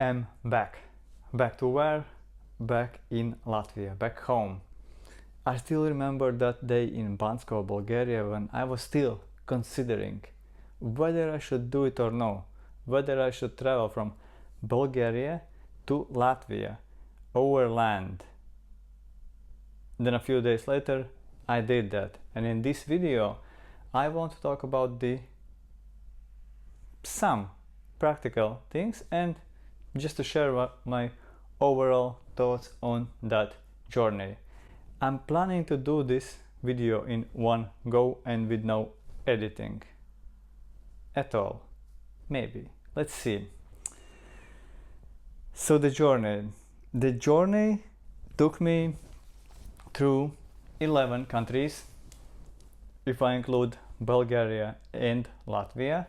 am back. Back to where? Back in Latvia, back home. I still remember that day in Bansko, Bulgaria, when I was still considering whether I should do it or no, whether I should travel from Bulgaria to Latvia, overland. Then a few days later, I did that. And in this video, I want to talk about some practical things and just to share my overall thoughts on that journey. I'm planning to do this video in one go and with no editing at all. Maybe. Let's see. So the journey took me through 11 countries, if I include Bulgaria and Latvia,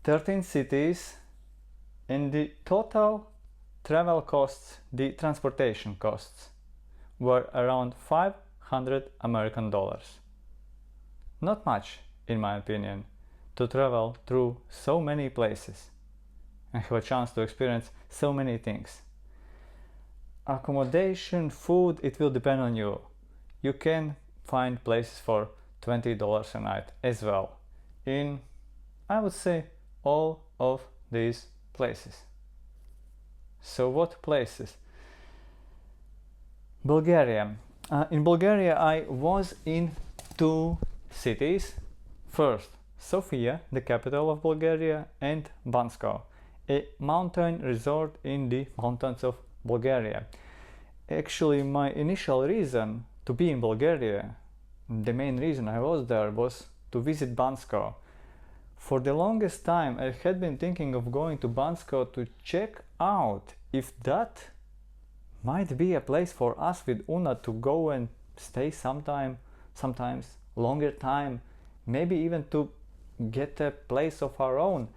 13 cities, and the total travel costs, the transportation costs, were around 500 American dollars. Not much, in my opinion, to travel through so many places and have a chance to experience so many things. Accommodation, food, it will depend on you. You can find places for $20 a night as well in, I would say, all of these places. So what places? Bulgaria. In Bulgaria I was in two cities. First, Sofia, the capital of Bulgaria, and Bansko, a mountain resort in the mountains of Bulgaria. Actually, my initial reason to be in Bulgaria, the main reason I was there, was to visit Bansko. For the longest time I had been thinking of going to Bansko to check out if that might be a place for us with Una to go and stay sometimes longer time, maybe even to get a place of our own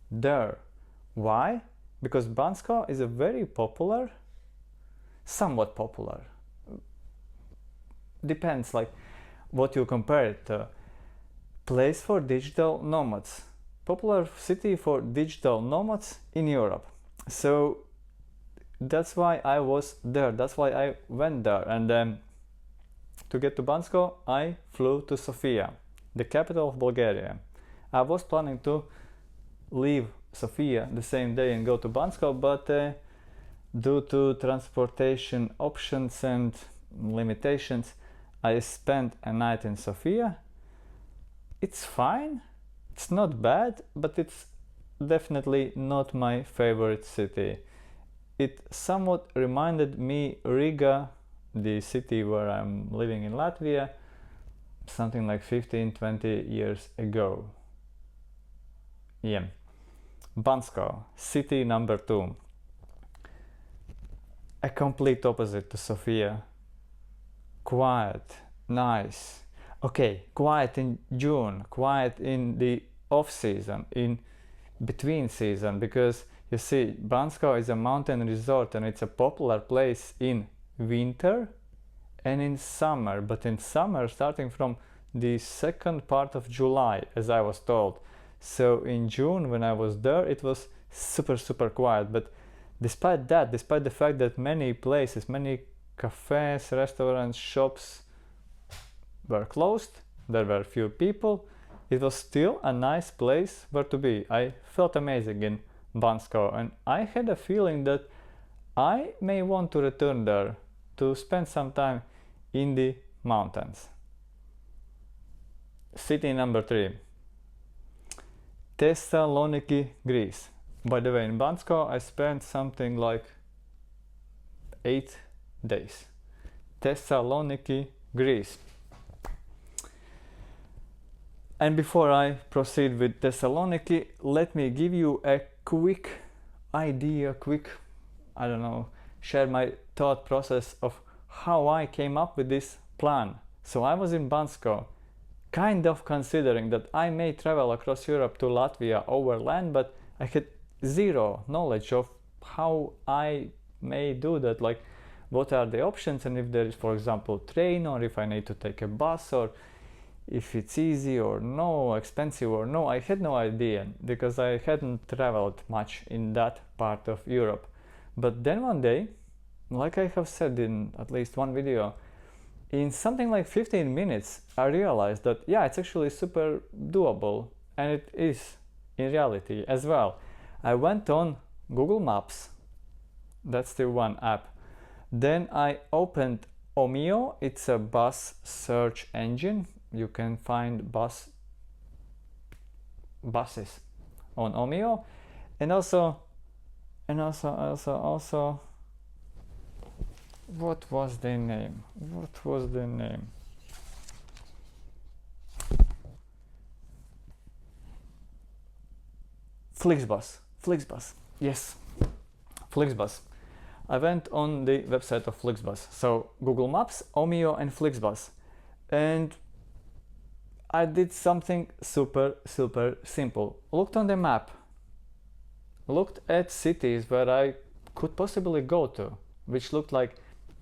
there. Why? Because Bansko is a very popular, somewhat popular, depends like what you compare it to, place for digital nomads, popular city for digital nomads in Europe. So that's why I was there, that's why I went there. And then to get to Bansko I flew to Sofia, the capital of Bulgaria. I was planning to leave Sofia the same day and go to Bansko, but due to transportation options and limitations I spent a night in Sofia. It's fine, it's not bad, but it's definitely not my favorite city. It somewhat reminded me Riga, the city where I'm living in Latvia, something like 15-20 years ago. Yeah. Bansko, city number 2. A complete opposite to Sofia. Quiet, nice. Okay, quiet in June, quiet in the off-season, in between season, because you see, Bansko is a mountain resort and it's a popular place in winter and in summer, but in summer starting from the second part of July, as I was told. So in June when I was there it was super quiet, but despite that, despite the fact that many places, many cafes, restaurants, shops were closed, there were few people, it was still a nice place where to be. I felt amazing in Bansko and I had a feeling that I may want to return there to spend some time in the mountains. City number 3. Thessaloniki, Greece. By the way, in Bansko I spent something like 8 days. Thessaloniki, Greece. And before I proceed with Thessaloniki, let me give you a quick idea, I don't know, share my thought process of how I came up with this plan. So I was in Bansko, kind of considering that I may travel across Europe to Latvia overland, but I had zero knowledge of how I may do that, like what are the options and if there is, for example, train, or if I need to take a bus, or if it's easy or no, expensive or no. I had no idea because I hadn't traveled much in that part of Europe. But then one day, like I have said in at least one video, in something like 15 minutes I realized that yeah, it's actually super doable, and it is in reality as well. I went on Google Maps, that's the one app. Then I opened Omio, it's a bus search engine. You can find buses on Omio, and also what was the name? Flixbus, yes, Flixbus. I went on the website of Flixbus, so Google Maps, Omio and Flixbus, and I did something super simple. Looked on the map, looked at cities where I could possibly go to, which looked like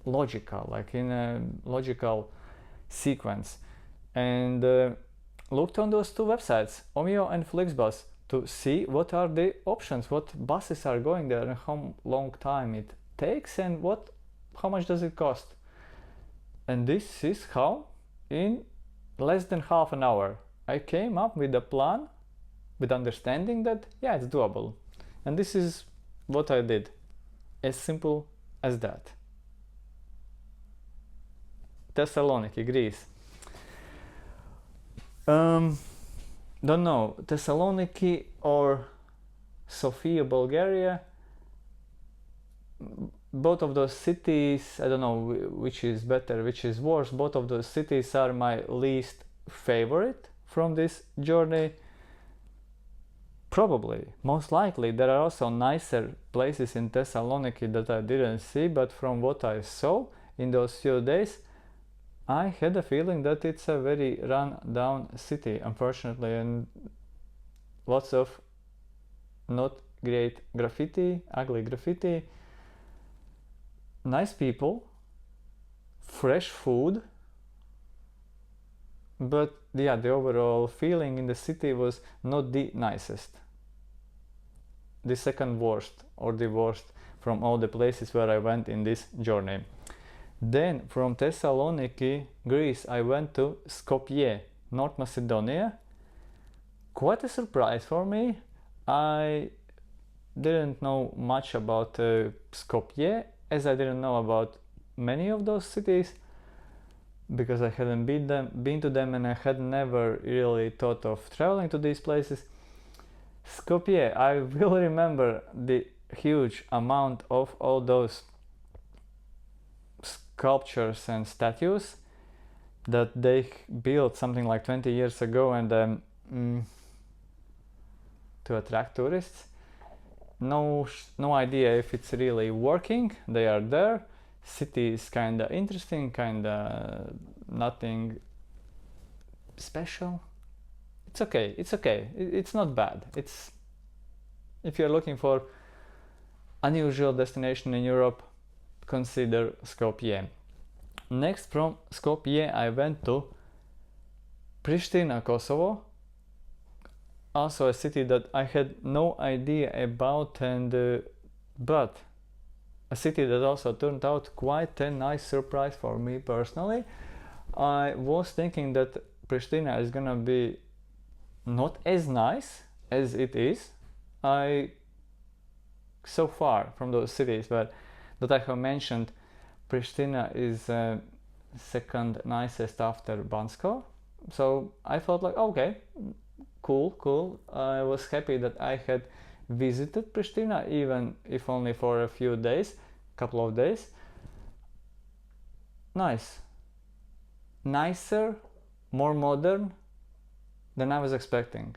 logical, like in a logical sequence, and looked on those two websites, Omio and Flixbus, to see what are the options, what buses are going there, and how long time it takes, and how much does it cost. And this is how in less than half an hour I came up with a plan, with understanding that yeah, it's doable. And this is what I did, as simple as that. Thessaloniki, Greece. Don't know, Thessaloniki or Sofia, Bulgaria. Both of those cities, I don't know which is better, which is worse. Both of those cities are my least favorite from this journey. Probably, most likely, there are also nicer places in Thessaloniki that I didn't see, but from what I saw in those few days, I had a feeling that it's a very run-down city, unfortunately, and lots of not great graffiti, ugly graffiti, nice people, fresh food, but yeah, the overall feeling in the city was not the nicest. The second worst, or the worst from all the places where I went in this journey. Then from Thessaloniki, Greece, I went to Skopje, North Macedonia. Quite a surprise for me. I didn't know much about Skopje, as I didn't know about many of those cities, because I hadn't been to them, and I had never really thought of traveling to these places. Skopje, I will remember the huge amount of all those sculptures and statues that they built something like 20 years ago, and to attract tourists. No idea if it's really working. They are there. City is kinda interesting, kinda nothing special. It's okay. It's not bad. If you're looking for unusual destination in Europe, consider Skopje. Next from Skopje I went to Pristina, Kosovo. Also a city that I had no idea about, and but a city that also turned out quite a nice surprise for me personally. I was thinking that Pristina is gonna be not as nice as it is. So far from those cities that I have mentioned, Pristina is second nicest after Bansko. So I thought like, okay, cool. I was happy that I had visited Pristina, even if only for a few days, couple of days. Nicer, more modern than I was expecting.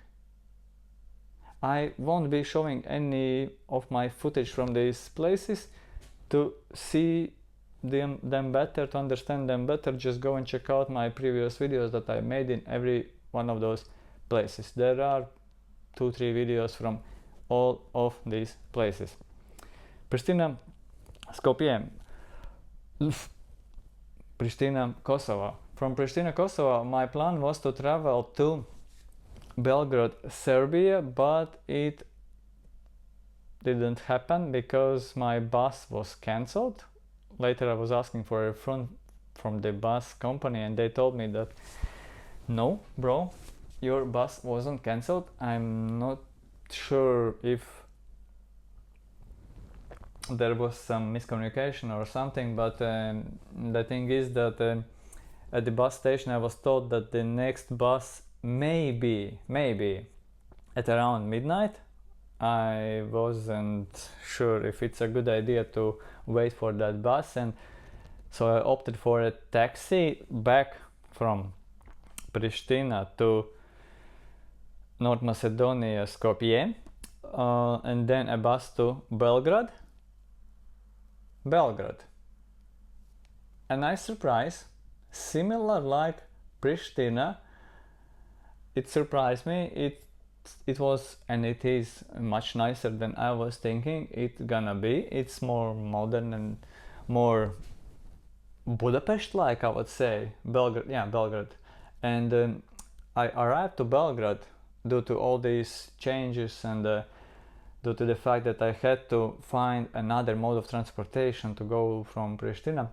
I won't be showing any of my footage from these places. To see them better, to understand them better, just go and check out my previous videos that I made in every one of those places. There are 2-3 videos from all of these places. Pristina, Skopje, Pristina, Kosovo. From Pristina, Kosovo, my plan was to travel to Belgrade, Serbia, but it didn't happen because my bus was cancelled. Later I was asking for a refund from the bus company and they told me that no, bro, your bus wasn't cancelled. I'm not sure if there was some miscommunication or something, but the thing is that at the bus station I was told that the next bus may be at around midnight. I wasn't sure if it's a good idea to wait for that bus, and so I opted for a taxi back from Pristina to North Macedonia, Skopje, and then a bus to Belgrade. A nice surprise, similar like Pristina. It surprised me. It was and it is much nicer than I was thinking it's gonna be. It's more modern and more Budapest-like, I would say. Belgrade. And I arrived to Belgrade due to all these changes and due to the fact that I had to find another mode of transportation to go from Pristina.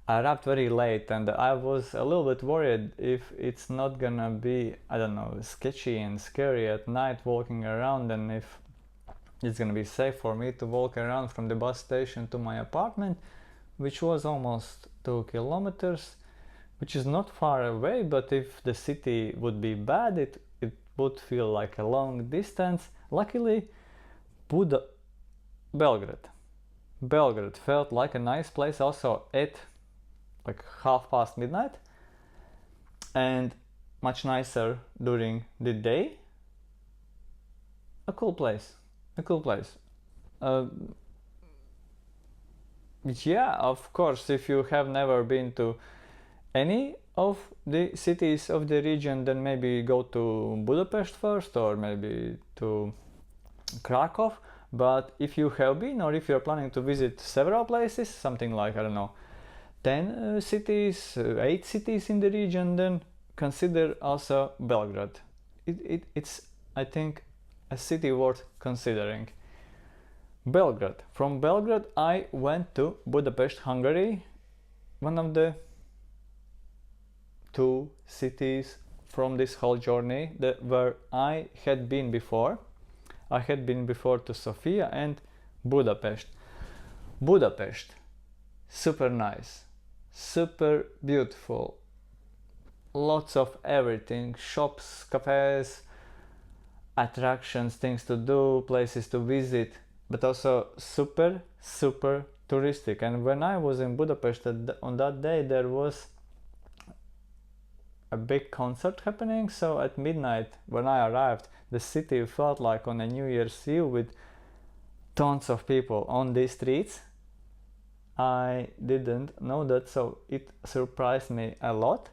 I arrived very late and I was a little bit worried if it's not gonna be, I don't know, sketchy and scary at night walking around, and if it's gonna be safe for me to walk around from the bus station to my apartment, which was almost 2 kilometers, which is not far away, but if the city would be bad, it would feel like a long distance. Luckily, Belgrade felt like a nice place also at like midnight, and much nicer during the day. A cool place. Yeah, of course, if you have never been to any of the cities of the region, then maybe go to Budapest first or maybe to Krakow. But if you have been, or if you're planning to visit several places, something like, I don't know, 10 cities, 8 cities in the region, then consider also Belgrade. It's, I think, a city worth considering. Belgrade. From Belgrade I went to Budapest, Hungary, one of the 2 cities from this whole journey where I had been before. I had been before to Sofia and Budapest. Budapest, super nice, super beautiful, lots of everything, shops, cafes, attractions, things to do, places to visit, but also super touristic. And when I was in Budapest on that day, there was a big concert happening, so at midnight when I arrived, the city felt like on a New Year's Eve with tons of people on the streets. I didn't know that, so it surprised me a lot.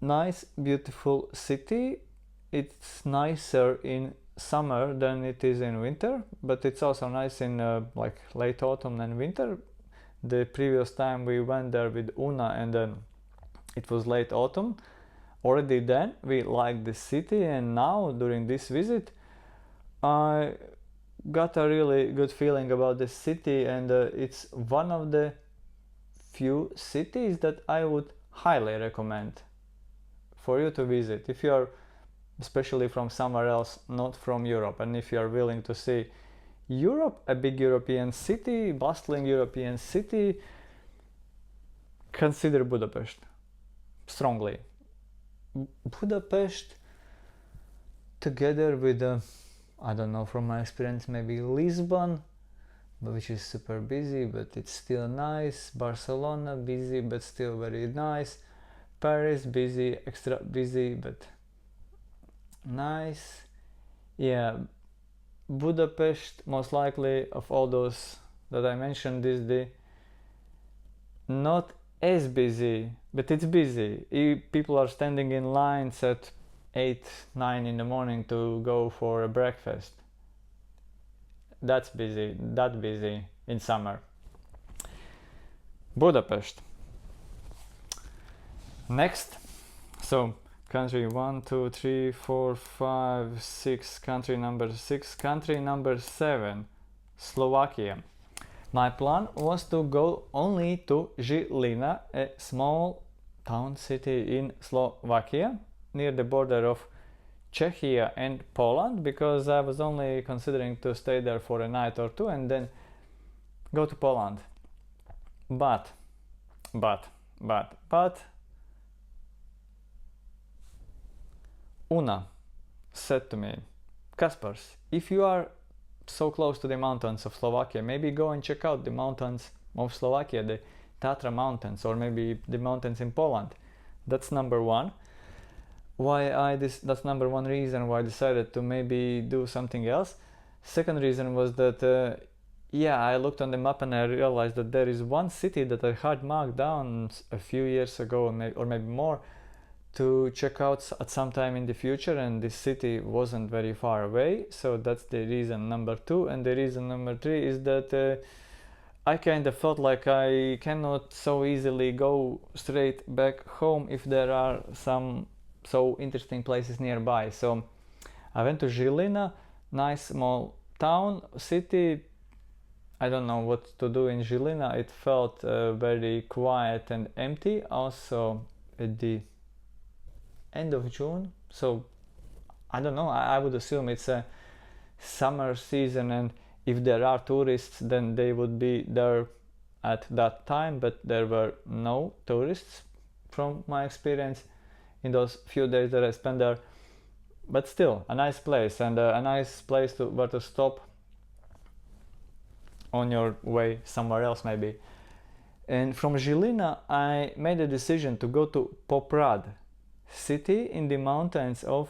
Nice, beautiful city. It's nicer in summer than it is in winter, but it's also nice in like late autumn and winter. The previous time we went there with Una, and then it was late autumn. Already then we liked the city, and now during this visit I got a really good feeling about the city, and it's one of the few cities that I would highly recommend for you to visit if you are especially from somewhere else, not from Europe, and if you are willing to see Europe, a big European city, bustling European city, consider Budapest strongly. Budapest together with I don't know, from my experience, maybe Lisbon, which is super busy but it's still nice. Barcelona, busy but still very nice. Paris, busy, extra busy but nice. Yeah, Budapest, most likely of all those that I mentioned, is the not as busy, but it's busy. People are standing in lines at 8-9 in the morning to go for a breakfast. That's busy, that busy in summer. Budapest. Next, so country 1, 2, 3, 4, 5, 6, country number 6, country number 7, Slovakia. My plan was to go only to Žilina, a small town city in Slovakia, near the border of Czechia and Poland, because I was only considering to stay there for a night or two and then go to Poland. But Una said to me, Kaspars, if you are so close to the mountains of Slovakia, maybe go and check out the mountains of Slovakia, the Tatra mountains, or maybe the mountains in Poland. That's number one. That's number one reason why I decided to maybe do something else. Second reason was that I looked on the map and I realized that there is one city that I had marked down a few years ago, or maybe more, to check out at some time in the future, and this city wasn't very far away. So that's the reason number two. And the reason number three is that I kind of felt like I cannot so easily go straight back home if there are some so interesting places nearby. So I went to Žilina, nice small town, city. I don't know what to do in Žilina. It felt very quiet and empty. Also at the end of June, so I don't know, I would assume it's a summer season, and if there are tourists then they would be there at that time, but there were no tourists from my experience in those few days that I spent there. But still a nice place, and a nice place where to stop on your way somewhere else maybe. And from Žilina I made a decision to go to Poprad city in the mountains of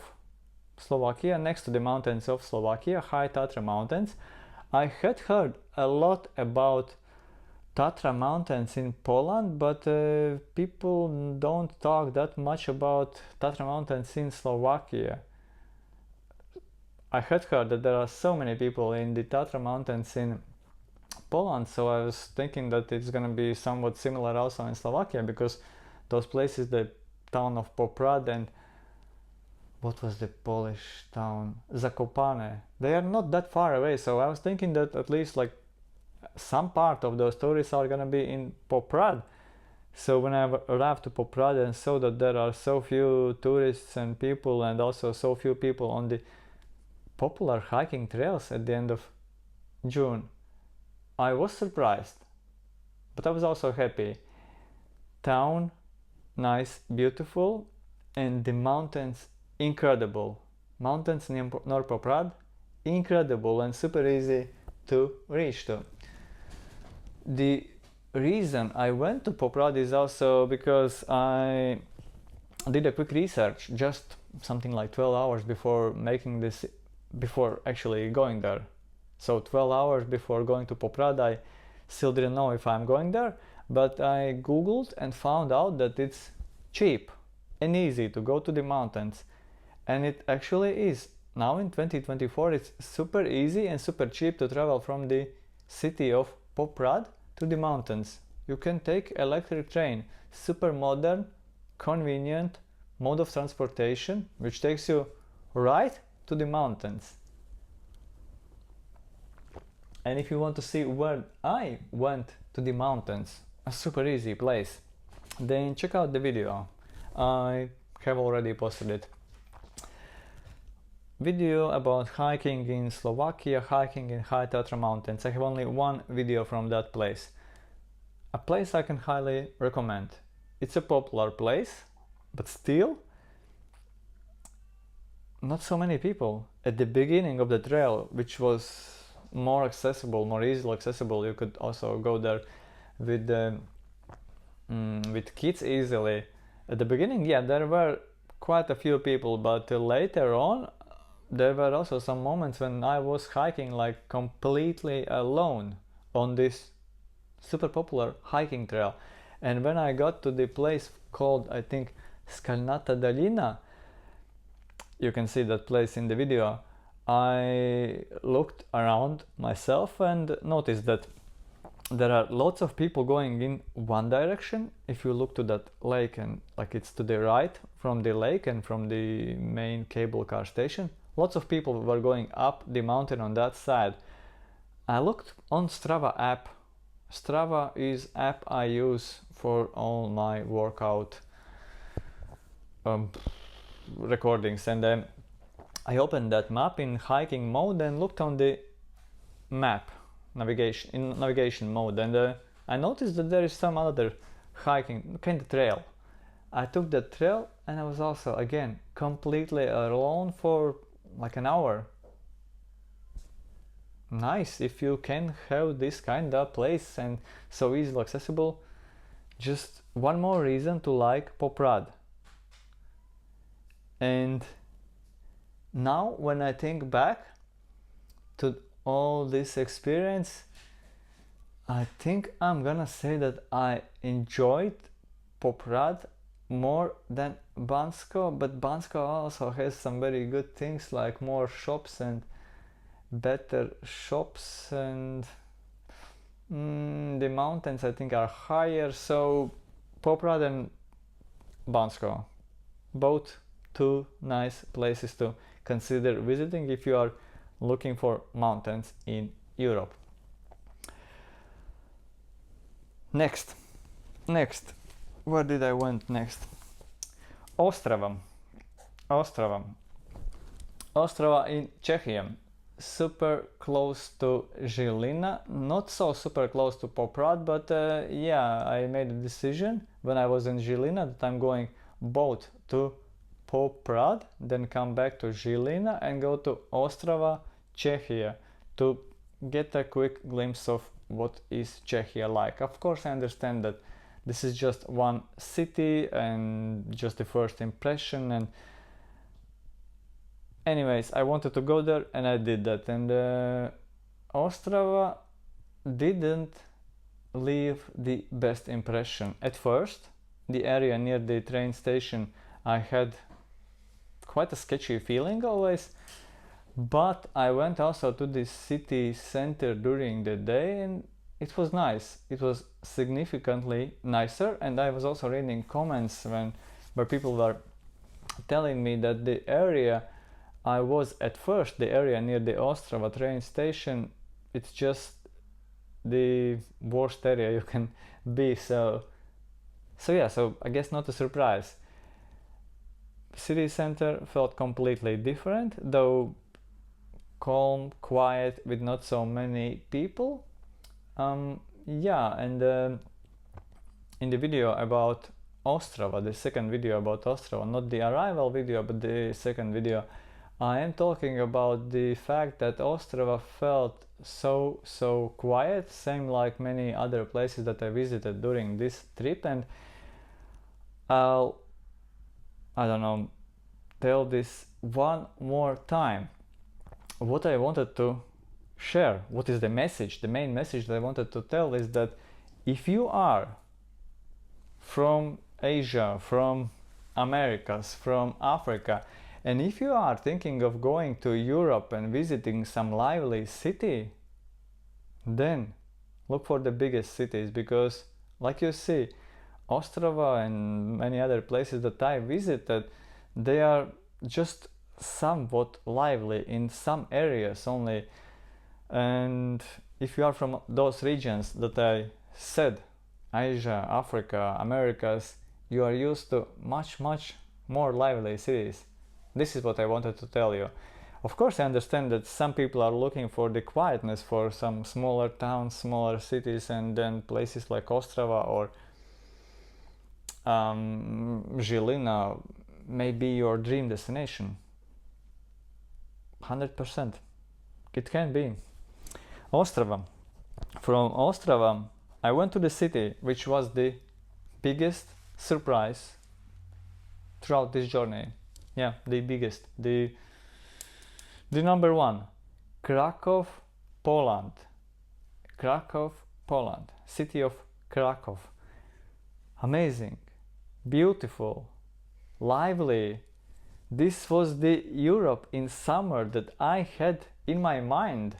Slovakia, next to the mountains of Slovakia, High Tatra mountains. I had heard a lot about Tatra mountains in Poland, but people don't talk that much about Tatra mountains in Slovakia. I had heard that there are so many people in the Tatra mountains in Poland, so I was thinking that it's gonna be somewhat similar also in Slovakia, because those places, the town of Poprad and what was the Polish town, Zakopane, they are not that far away. So I was thinking that at least like some part of those tourists are gonna be in Poprad. So when I arrived to Poprad and saw that there are so few tourists and people, and also so few people on the popular hiking trails at the end of June, I was surprised, but I was also happy. Town nice, beautiful, and the mountains incredible. Mountains near Poprad, incredible and super easy to reach to. The reason I went to Poprad is also because I did a quick research, just something like 12 hours before before actually going there. So 12 hours before going to Poprad, I still didn't know if I'm going there, but I googled and found out that it's cheap and easy to go to the mountains, and it actually is. Now in 2024 it's super easy and super cheap to travel from the city of Poprad to the mountains. You can take electric train, super modern, convenient mode of transportation, which takes you right to the mountains. And if you want to see where I went to the mountains, a super easy place, then check out the video. I have already posted it. Video about hiking in Slovakia, hiking in High Tatra mountains. I have only one video from that place. A place I can highly recommend. It's a popular place, but still not so many people. At the beginning of the trail, which was more accessible, more easily accessible, you could also go there with kids easily. At the beginning, yeah, there were quite a few people, but later on there were also some moments when I was hiking like completely alone on this super popular hiking trail. And when I got to the place called, I think, Skalnata Dalina, you can see that place in the video, I looked around myself and noticed that there are lots of people going in one direction. If you look to that lake, and like it's to the right from the lake and from the main cable car station, lots of people were going up the mountain on that side. I looked on Strava app. Strava is app I use for all my workout recordings, and then I opened that map in hiking mode and looked on the map navigation mode, and I noticed that there is some other hiking kind of trail. I took that trail and I was also again completely alone for like an hour. Nice if you can have this kind of place and so easily accessible. Just one more reason to like Poprad. And now when I think back to all this experience, I think I'm gonna say that I enjoyed Poprad more than Bansko, but Bansko also has some very good things like more shops and better shops, and the mountains I think are higher. So Poprad and Bansko, both two nice places to consider visiting if you are looking for mountains in Europe. Next, where did I went next? Ostrava in Czechia, super close to Žilina, not so super close to Poprad, but yeah, I made a decision when I was in Žilina that I'm going both to Poprad, then come back to Žilina and go to Ostrava, Czechia, to get a quick glimpse of what is Czechia like. Of course, I understand that this is just one city and just the first impression, and anyways, I wanted to go there and I did that, and Ostrava didn't leave the best impression. At first, the area near the train station, I had quite a sketchy feeling always, but I went also to the city center during the day and it was nice. It was significantly nicer, and I was also reading comments where people were telling me that the area I was at first, the area near the Ostrava train station, it's just the worst area you can be. So I guess not a surprise. City center felt completely different, though calm, quiet, with not so many people. Yeah, and in the video about Ostrava, the second video about Ostrava, not the arrival video, but the second video, I am talking about the fact that Ostrava felt so quiet, same like many other places that I visited during this trip, and I'll, I don't know, tell this one more time. What I wanted to share, what is the message, the main message that I wanted to tell is that if you are from Asia, from Americas, from Africa, and if you are thinking of going to Europe and visiting some lively city, then look for the biggest cities, because like you see, Ostrava and many other places that I visited, they are just somewhat lively in some areas only. And if you are from those regions that I said, Asia, Africa, Americas, you are used to much more lively cities. This is what I wanted to tell you. Of course, I understand that some people are looking for the quietness, for some smaller towns, smaller cities, and then places like Ostrava or Žilina may be your dream destination. 100%. It can be. Ostrava. From Ostrava, I went to the city, which was the biggest surprise throughout this journey. Yeah, the biggest. The number one. Krakow, Poland. Krakow, Poland. City of Krakow. Amazing. Beautiful. Lively. This was the Europe in summer that I had in my mind.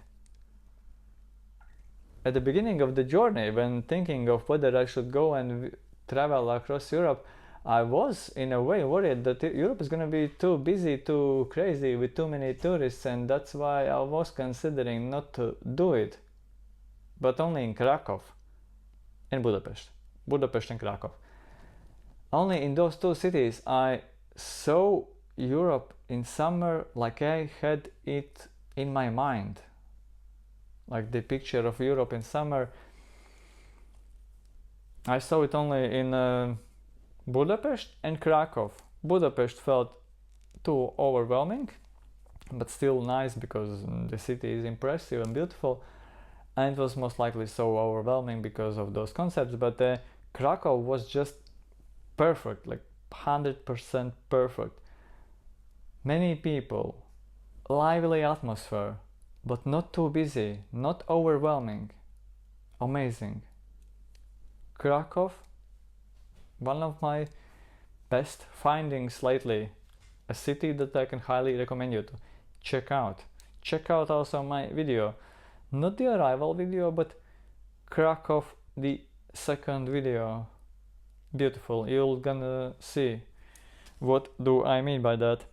at the beginning of the journey, when thinking of whether I should go and travel across Europe, I was in a way worried that Europe is going to be too busy, too crazy, with too many tourists, and that's why I was considering not to do it, but only in Krakow and Budapest. Budapest and Krakow. Only in those two cities I saw Europe in summer like I had it in my mind. Like the picture of Europe in summer, I saw it only in Budapest and Krakow. Budapest felt too overwhelming, but still nice because the city is impressive and beautiful, and it was most likely so overwhelming because of those concepts, but Krakow was just perfect, like 100% perfect. Many people, lively atmosphere, but not too busy, not overwhelming. Amazing. Krakow, one of my best findings lately. A city that I can highly recommend you to check out. Check out also my video. Not the arrival video, but Krakow, the second video. Beautiful. You're gonna see what do I mean by that.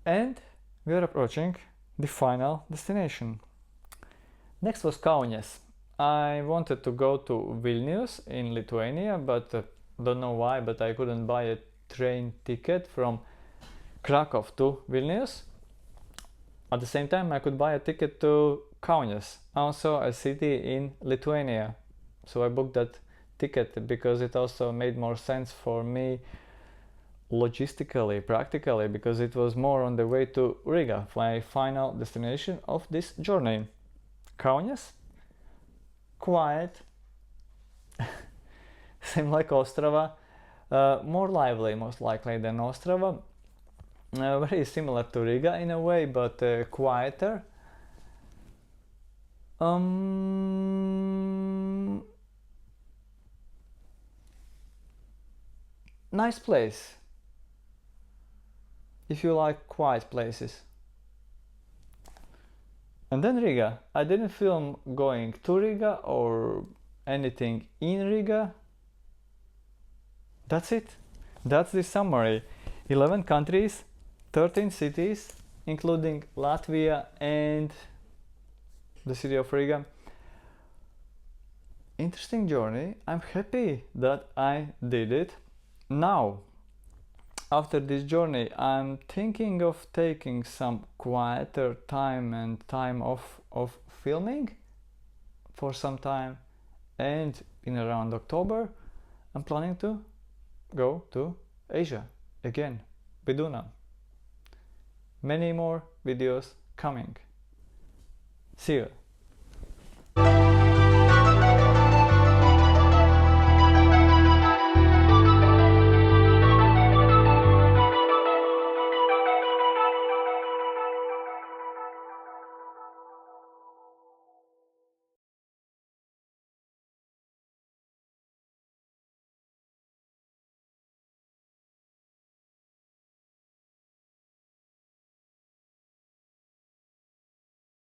And we are approaching the final destination. Next was Kaunas. I wanted to go to Vilnius in Lithuania, but don't know why, but I couldn't buy a train ticket from Krakow to Vilnius. At the same time, I could buy a ticket to Kaunas, also a city in Lithuania. So I booked that ticket because it also made more sense for me logistically, practically, because it was more on the way to Riga, my final destination of this journey. Kaunas, quiet, same like Ostrava, more lively most likely than Ostrava, very similar to Riga in a way, but quieter. Nice place if you like quiet places. And then Riga. I didn't film going to Riga or anything in Riga. That's it. That's the summary. 11 countries, 13 cities, including Latvia and the city of Riga. Interesting journey. I'm happy that I did it. Now, after this journey, I'm thinking of taking some quieter time and time off of filming for some time, and in around October I'm planning to go to Asia again, Biduna. Many more videos coming. See you.